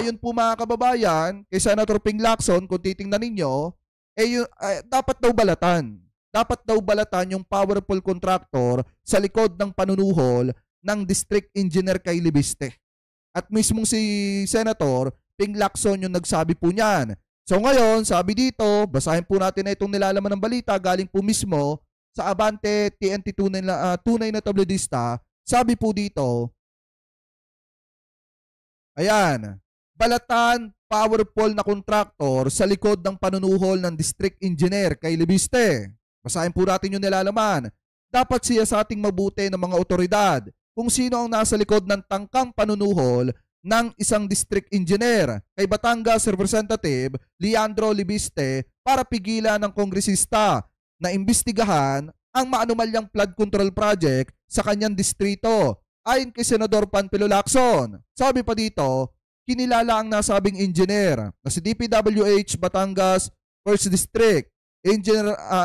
ayon po mga kababayan, kay Senator Ping Lacson, kung titingnan ninyo, dapat daw balatan. Dapat daw balatan yung powerful contractor sa likod ng panunuhol ng District Engineer kay Libiste. At mismong si Senator Ping Lacson yung nagsabi po niyan. So ngayon, sabi dito, basahin po natin na itong nilalaman ng balita galing po mismo sa Abante TNT tunay na tabloidista. Sabi po dito, ayan, balatan powerful na kontraktor sa likod ng panunuhol ng District Engineer kay Libiste. Basahin po natin yung nilalaman. Dapat siya sa ating mabuti ng mga otoridad kung sino ang nasa likod ng tangkang panunuhol ng isang district engineer kay Batangas Representative Leandro Libiste para pigilan ng kongresista na imbestigahan ang maanumalyang flood control project sa kanyang distrito. Ayon kay Senador Panfilo Lacson, sabi pa dito, kinilala ang nasabing engineer na si DPWH Batangas 1st District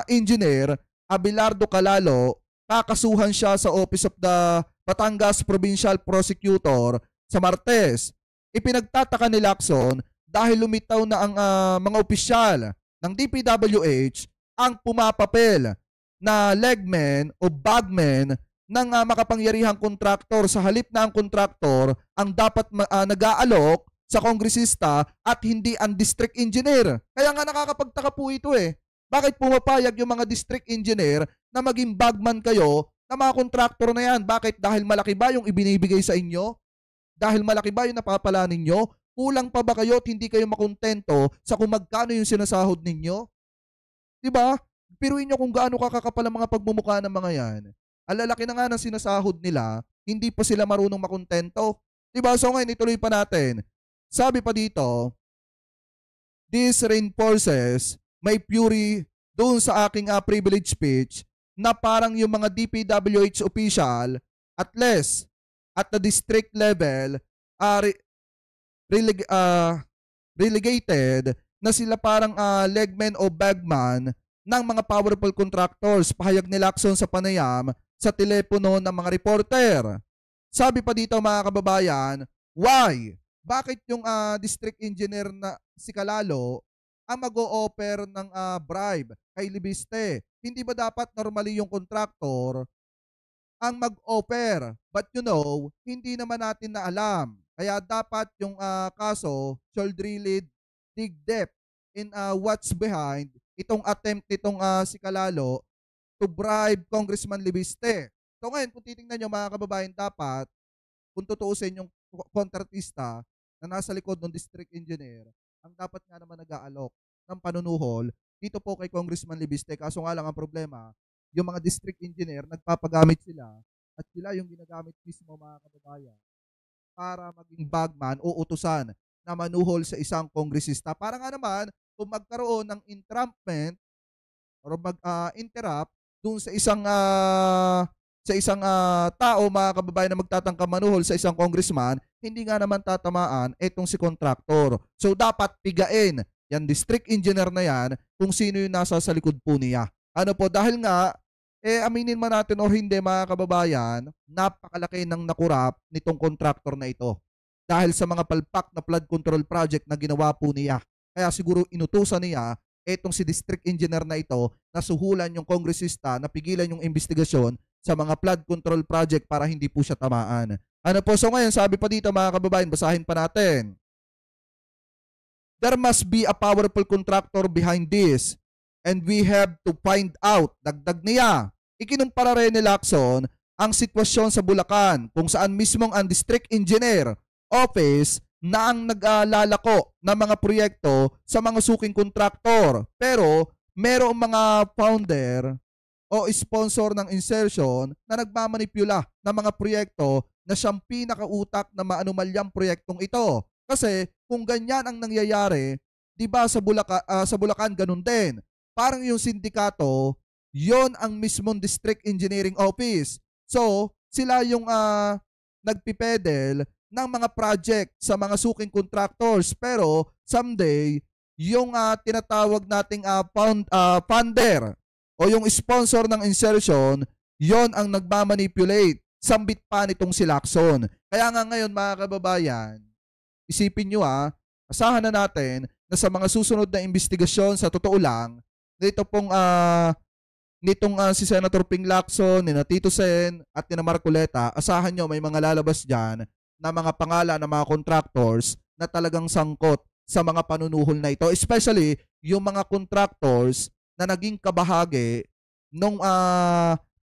Engineer Abelardo Calalo. Kakasuhan siya sa Office of the Batangas Provincial Prosecutor sa Martes. Ipinagtataka ni Lacson dahil lumitaw na ang mga opisyal ng DPWH ang pumapapel na legman o bagman ng makapangyarihang kontraktor sa halip na ang kontraktor ang dapat nag-aalok sa kongresista at hindi ang district engineer. Kaya nga nakakapagtaka po ito eh. Bakit pumapayag yung mga district engineer na maging bagman kayo na mga kontraktor na yan? Bakit? Dahil malaki ba yung ibinibigay sa inyo? Dahil malaki ba yung napapala ninyo? Kulang pa ba kayo at hindi kayo makontento sa kung magkano yung sinasahod ninyo? Diba? Piruin nyo kung gaano kakakapal ang mga pagmumukha ng mga yan. Alalaki na nga ng sinasahod nila, hindi pa sila marunong makontento. Diba? So ngayon, ituloy pa natin. Sabi pa dito, this reinforces my fury doon sa aking privilege speech na parang yung mga DPWH official at less at the district level are relegated na sila parang legman o bagman ng mga powerful contractors. Pahayag ni Lacson sa panayam sa telepono ng mga reporter. Sabi pa dito mga kababayan, why? Bakit yung district engineer na si Calalo ang mag-o-offer ng bribe kay Libiste? Hindi ba dapat normally yung contractor ang mag-offer? But you know, hindi naman natin na alam. Kaya dapat yung kaso should really dig deep in what's behind itong attempt nitong si Calalo to bribe Congressman Libiste. So ngayon, kung titingnan nyo mga kababayan, dapat, kung tutuusin yung kontratista na nasa likod ng district engineer, ang dapat nga naman nag-aalok ng panunuhol dito po kay Congressman Libiste. Kaso nga lang ang problema, yung mga district engineer, nagpapagamit sila at sila yung ginagamit mismo mga kababayan para maging bagman o utusan na manuhol sa isang kongresista. Para nga naman, kung magkaroon ng entrapment or mag-interrupt dun sa isang tao, mga kababayan, na magtatangka manuhol sa isang congressman, hindi nga naman tatamaan etong si contractor. So dapat pigain yan district engineer na yan kung sino yung nasa sa likod po niya. Ano po, dahil nga, aminin man natin o hindi mga kababayan, napakalaki ng nakurap nitong contractor na ito. Dahil sa mga palpak na flood control project na ginawa po niya. Kaya siguro inutusan niya etong si district engineer na ito na suhulan yung kongresista na pigilan yung investigasyon sa mga flood control project para hindi po siya tamaan. Ano po, so ngayon sabi pa dito mga kababayan, basahin pa natin. There must be a powerful contractor behind this and we have to find out. Dagdag niya. Ikinumpara rin ni Lacson ang sitwasyon sa Bulacan kung saan mismong ang district engineer office na ang nag-aalalako ng mga proyekto sa mga suking kontraktor. Pero merong mga founder o sponsor ng insertion na nagmamanipula ng mga proyekto na siyang pinakautak na maanumalyang proyektong ito. Kasi kung ganyan ang nangyayari, di ba sa Bulacan ganun din. Parang yung sindikato, yon ang mismong district engineering office. So, sila yung nagpipedel ng mga project sa mga suking contractors. Pero someday, yung tinatawag nating funder o yung sponsor ng insertion, yon ang nagmamanipulate. Sambit pa nitong si Lacson. Kaya nga ngayon mga kababayan, isipin nyo asahan na natin na sa mga susunod na investigasyon, sa totoo lang, nitong si Senator Ping Lacson, ni Tito Sen, at ni Marcoleta, asahan nyo may mga lalabas dyan na mga pangalan ng mga contractors na talagang sangkot sa mga panunuhol na ito. Especially yung mga contractors na naging kabahagi nung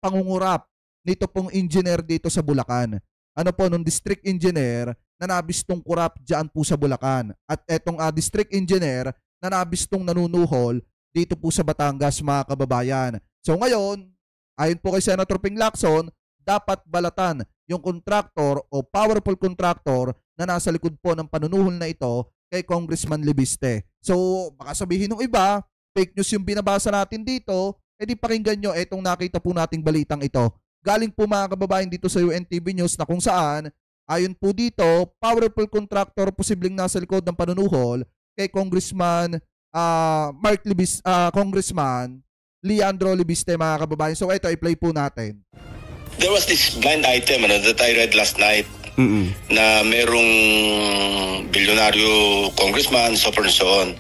pangungurap nito pong engineer dito sa Bulacan. Nung district engineer na nabistong kurap dyan po sa Bulacan. At etong district engineer na nabistong nanunuhol dito po sa Batangas, mga kababayan. So ngayon, ayon po kay Senator Ping Lacson, dapat balatan yung contractor o powerful contractor na nasa likod po ng panunuhol na ito kay Congressman Libiste. So baka sabihin ng iba, fake news yung binabasa natin dito, edi pakinggan nyo etong nakita po nating balitang ito. Galing po mga kababayan dito sa UNTV News na kung saan, ayon po dito, powerful contractor posibleng nasa likod ng panunuhol kay Congressman Congressman Leandro Libiste, mga kababayan. So ito, i-play po natin. There was this blind item that I read last night na merong bilyonaryo congressman, so forth and so on.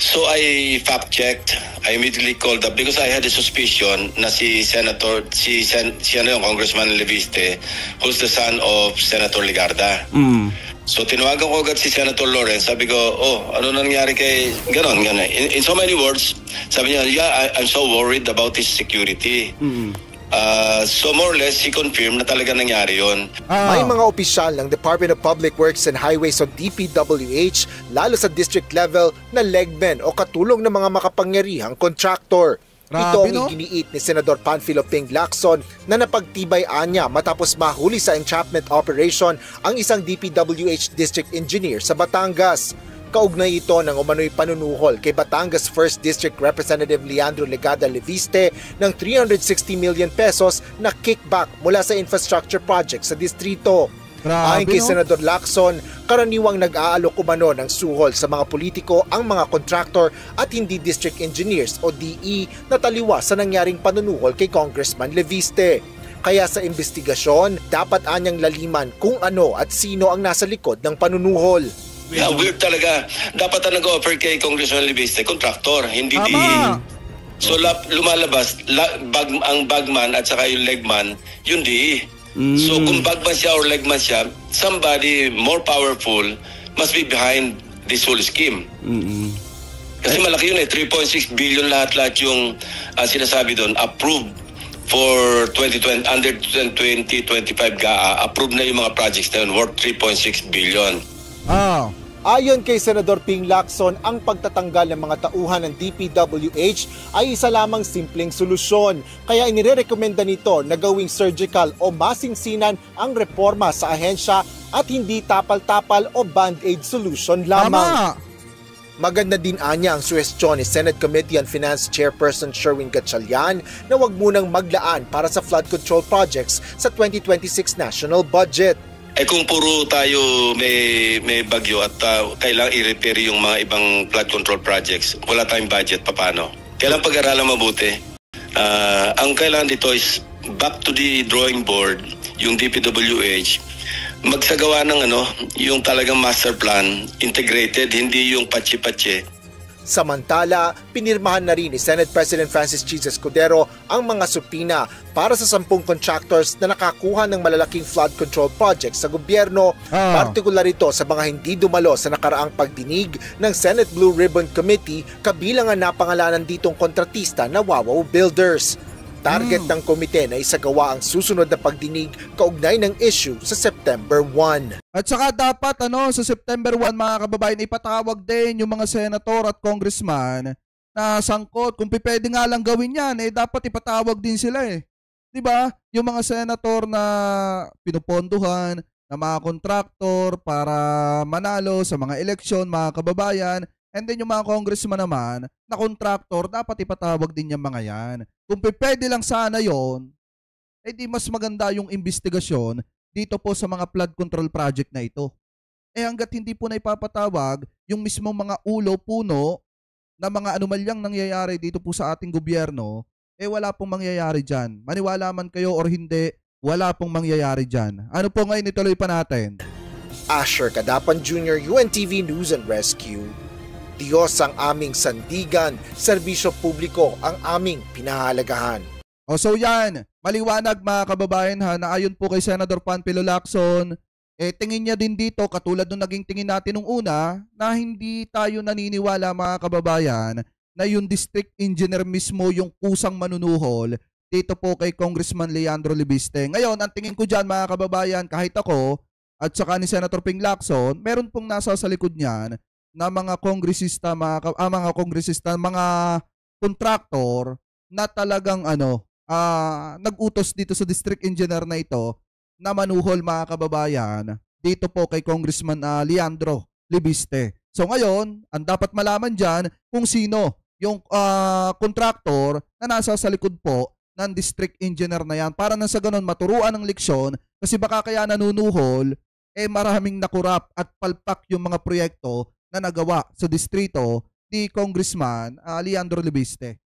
So I fact-checked. I immediately called up because I had a suspicion na si yung Congressman Libiste, who's the son of Senator Ligarda. So tinawagan ko agad si Senator Lawrence. Sabi ko, ano nangyari kay ganon. In so many words, sabi niya, I'm so worried about his security. So more or less, he confirmed na talaga nangyari yun. May mga opisyal ng Department of Public Works and Highways o DPWH, lalo sa district level, na legmen o katulong ng mga makapangyarihang contractor. Ito ang iginiit ni Senador Panfilo Ping Lacson na napagtibay-an niya matapos mahuli sa entrapment operation ang isang DPWH district engineer sa Batangas. Kaugnay ito ng umano'y panunuhol kay Batangas 1st District Representative Leandro Legada Leviste ng 360 million pesos na kickback mula sa infrastructure project sa distrito. Ayon kay Senador Lacson, karaniwang nag-aalok umano ng suhol sa mga politiko ang mga contractor at hindi district engineers o DE na taliwas sa nangyaring panunuhol kay Congressman Leviste. Kaya sa investigasyon, dapat anyang laliman kung ano at sino ang nasa likod ng panunuhol. Yeah, weird talaga. Dapat ang nag-offer kay Congressman Libiste, contractor, hindi DE. So lumalabas, ang bagman at saka yung legman, yung DE. So kung bagman siya or legman siya, somebody more powerful must be behind this whole scheme. Kasi malaki yun 3.6 billion lahat-lahat yung sinasabi doon, approved for 2020, under 2025 GAA, approved na yung mga projects na yun, worth 3.6 billion. Ayon kay Senador Ping Lacson, ang pagtatanggal ng mga tauhan ng DPWH ay isa lamang simpleng solusyon. Kaya inirekomenda nito na gawing surgical o masinsinan ang reforma sa ahensya at hindi tapal-tapal o band-aid solution lamang. Maganda din anya ang suhestyon ni Senate Committee on Finance Chairperson Sherwin Gatchalian na wag munang maglaan para sa flood control projects sa 2026 national budget. Kung puro tayo may bagyo at kailangang i-repair yung mga ibang flood control projects, wala tayong budget, paano? Kailangang pag-aralan mabuti. Ang kailangan dito is back to the drawing board, yung DPWH, magsagawa ng yung talagang master plan, integrated, hindi yung patsi-patsi. Samantala, pinirmahan na rin ni Senate President Francis Cheese Escudero ang mga supina para sa 10 contractors na nakakuha ng malalaking flood control projects sa gobyerno, partikular ito sa mga hindi dumalo sa nakaraang pagdinig ng Senate Blue Ribbon Committee, kabilang ang napangalanan ditong kontratista na Wawaw Builders. Target ng komite na isagawa ang susunod na pagdinig kaugnay ng issue sa September 1. At saka dapat sa September 1, mga kababayan, ipatawag din yung mga senator at congressman na sangkot. Kung pwede nga lang gawin yan, dapat ipatawag din sila 'Di ba? Yung mga senator na pinupondohan na mga kontraktor para manalo sa mga eleksyon, mga kababayan. And then yung mga congressman naman na kontraktor, dapat ipatawag din yung mga yan. Kung pwede lang sana yon, di mas maganda yung investigasyon dito po sa mga flood control project na ito. Hanggat hindi po na ipapatawag yung mismong mga ulo, puno na mga anomalyang nangyayari dito po sa ating gobyerno, wala pong mangyayari dyan. Maniwala man kayo or hindi, wala pong mangyayari dyan. Ano po ngayon, ituloy pa natin. Asher Cadapan Jr., UNTV News and Rescue. Diyos ang aming sandigan, serbisyo publiko ang aming pinahalagahan. O so yan, maliwanag mga kababayan ha, na ayon po kay Senador Panfilo Lacson, tingin niya din dito, katulad nung naging tingin natin nung una, na hindi tayo naniniwala mga kababayan na yung district engineer mismo yung kusang manunuhol dito po kay Congressman Leandro Libiste. Ngayon, ang tingin ko dyan mga kababayan, kahit ako at saka ni Senator Ping Lacson, meron pong nasa sa likod niyan na mga kongresista, mga kontraktor na talagang nag-utos dito sa district engineer na ito na manuhol mga kababayan dito po kay Congressman Leandro Libiste. So ngayon, ang dapat malaman dyan kung sino yung kontraktor na nasa sa likod po ng district engineer na yan para na sa ganun maturuan ng leksyon kasi baka kaya nanunuhol maraming nakurap at palpak yung mga proyekto na nagawa sa distrito ni Congressman Leandro Libiste.